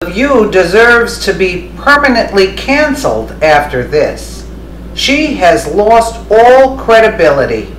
View deserves to be permanently canceled after this. She has lost all credibility.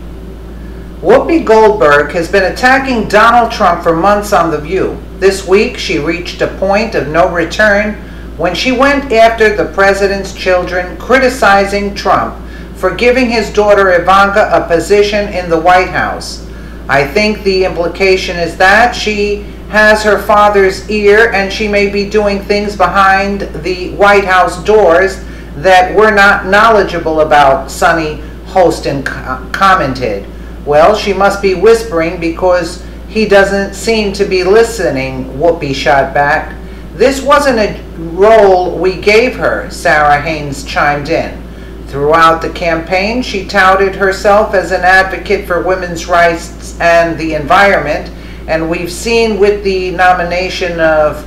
Whoopi Goldberg has been attacking Donald Trump for months on The View. This week, she reached a point of no return when she went after the president's children, criticizing Trump for giving his daughter Ivanka a position in the White House. I think the implication is that she has her father's ear and she may be doing things behind the White House doors that we're not knowledgeable about, Sonny Hostin commented. Well, she must be whispering because he doesn't seem to be listening, Whoopi shot back. This wasn't a role we gave her, Sarah Haynes chimed in. Throughout the campaign, she touted herself as an advocate for women's rights and the environment, and we've seen with the nomination of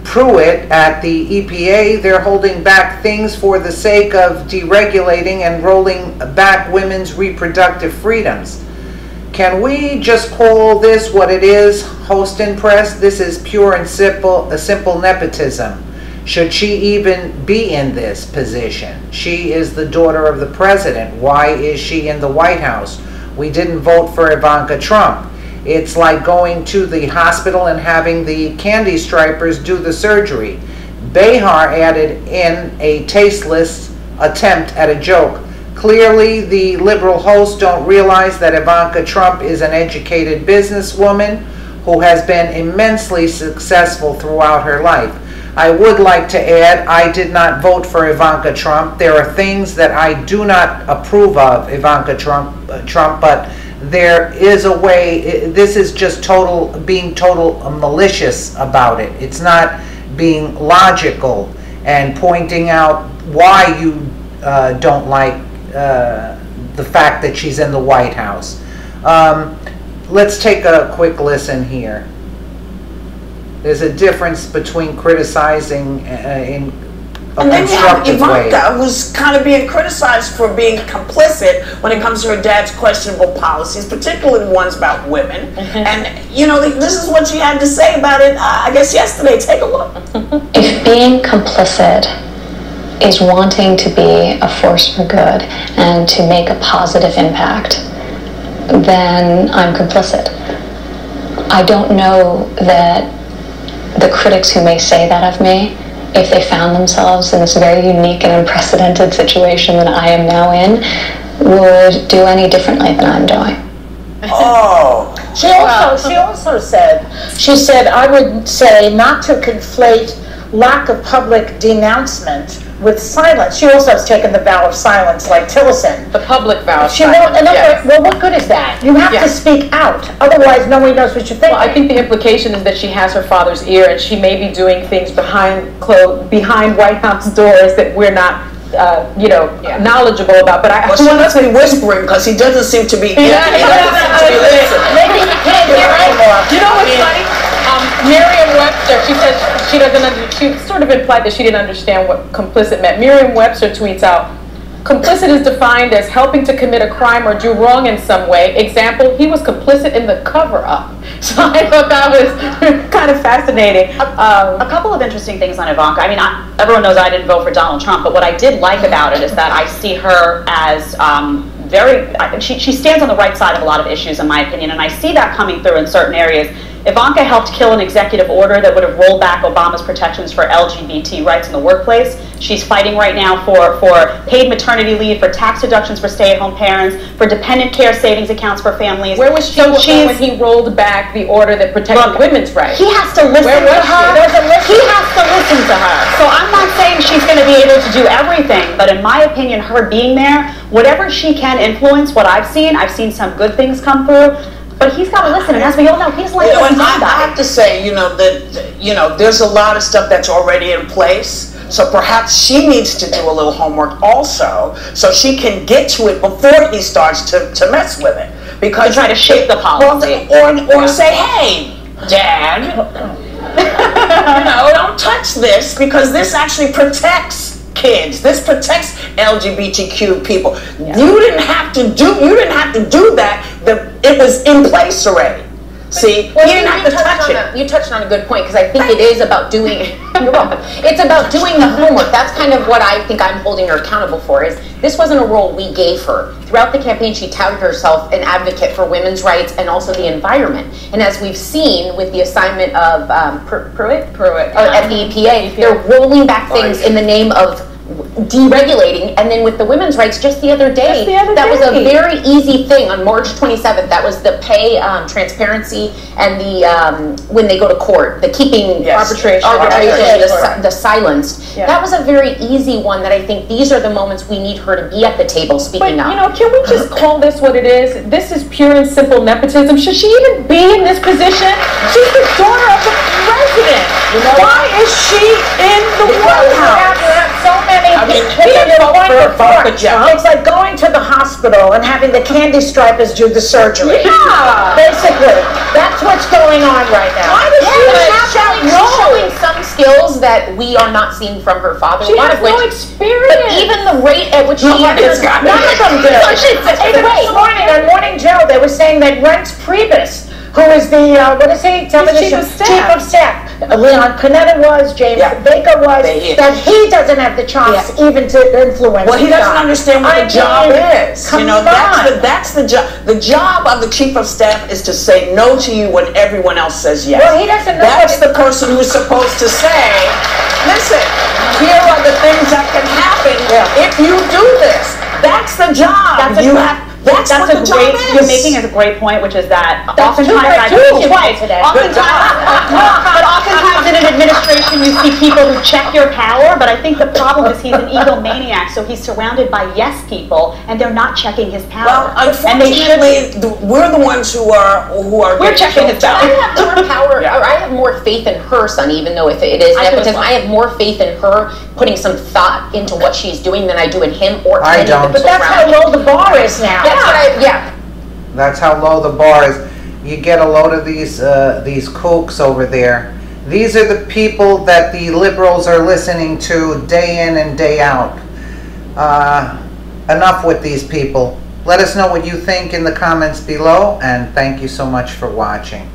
Pruitt at the EPA, they're holding back things for the sake of deregulating and rolling back women's reproductive freedoms. Can we just call this what it is, Hostin pressed? This is pure and simple nepotism. Should she even be in this position? She is the daughter of the president. Why is she in the White House? We didn't vote for Ivanka Trump. It's like going to the hospital and having the candy stripers do the surgery. Behar added in a tasteless attempt at a joke. Clearly, the liberal hosts don't realize that Ivanka Trump is an educated businesswoman who has been immensely successful throughout her life. I would like to add, I did not vote for Ivanka Trump. There are things that I do not approve of Ivanka Trump, but there is a way. This is just being total malicious about it. It's not being logical and pointing out why you don't like the fact that she's in the White House. Let's take a quick listen here. There's a difference between criticizing in a constructive way. Ivanka, who's kind of being criticized for being complicit when it comes to her dad's questionable policies, particularly ones about women. And, you know, this is what she had to say about it, I guess, yesterday. Take a look. If being complicit is wanting to be a force for good and to make a positive impact, then I'm complicit. I don't know that the critics who may say that of me, if they found themselves in this very unique and unprecedented situation that I am now in, would do any differently than I'm doing. Oh. She also said, I would say not to conflate lack of public denouncement with silence. She also has taken the vow of silence like Tillerson. The public vow of silence. Yes. Well, what good is that? You have to speak out. Otherwise, nobody knows what you're thinking. Well, I think the implication is that she has her father's ear and she may be doing things behind White House doors that we're not knowledgeable about. But well, she must be whispering because he doesn't seem to be. Maybe he can't hear anymore. You know what's funny? Merriam-Webster, she said she sort of implied that she didn't understand what complicit meant. Merriam-Webster tweets out, complicit is defined as helping to commit a crime or do wrong in some way. Example, he was complicit in the cover-up. So I thought that was kind of fascinating. A couple of interesting things on Ivanka. I mean, everyone knows I didn't vote for Donald Trump, but what I did like about it is that I see her as she stands on the right side of a lot of issues, in my opinion, and I see that coming through in certain areas. Ivanka helped kill an executive order that would have rolled back Obama's protections for LGBT rights in the workplace. She's fighting right now for paid maternity leave, for tax deductions for stay-at-home parents, for dependent care savings accounts for families. Where was she when he rolled back the order that protected women's rights? He has to listen to her. He has to listen to her. So I'm not saying she's going to be able to do everything, but in my opinion, her being there, whatever she can influence, what I've seen some good things come through. But he's got to listen, and as we all know, he's like I have to say, that there's a lot of stuff that's already in place. So perhaps she needs to do a little homework also, so she can get to it before he starts to mess with it. Because to try to shape the policy, or say, hey, Dad, don't touch this because this actually protects kids. This protects LGBTQ people. You didn't have to do that. It was in place already. See, Well, he didn't have to touch it. You touched on a good point, because I think it is about doing, you're welcome. It's about doing the homework. That's kind of what I think I'm holding her accountable for, is this wasn't a role we gave her. Throughout the campaign, she touted herself an advocate for women's rights and also the environment. And as we've seen with the assignment of Pruitt at the EPA, they're rolling back things in the name of deregulating, and then with the women's rights just the other day, that was a very easy thing on March 27th. That was the pay transparency and the when they go to court, the keeping arbitration, the silenced. That was a very easy one that I think these are the moments we need her to be at the table speaking up. You know, can we just call this what it is? This is pure and simple nepotism. Should she even be in this position? She's the daughter of the president. Why is she in the White House? So many people going to court. It's like going to the hospital and having the candy stripers do the surgery. Yeah. Basically, that's what's going on right now. Why does she showing some skills that we are not seeing from her father? She has no experience. But even the rate at which she enters, none of them do. Even this morning on Morning Joe, they were saying that Reince Priebus, who is the, what is he? Chief of Staff. Leon Panetta was, James Baker was, that he doesn't have the chops even to influence. Well, he doesn't understand what the job is. You know, that's the job. The job of the Chief of Staff is to say no to you when everyone else says yes. Well, he doesn't know. That's the person who's supposed to say, listen, here are the things that can happen if you do this. That's the job. That's what the job is. You're making a great point, which is that oftentimes in an administration you see people who check your power, but I think the problem is he's an egomaniac, so he's surrounded by yes people, and they're not checking his power. Well, unfortunately, we're the ones who are we're checking his power. I have more power, or I have more faith in her son, even though if it is nepotism, I have more faith in her putting some thought into what she's doing than I do in him or I don't. But that's how low the bar is now. That's how low the bar is. You get a load of these kooks over there. These are the people that the liberals are listening to day in and day out. Enough with these people. Let us know what you think in the comments below, and thank you so much for watching.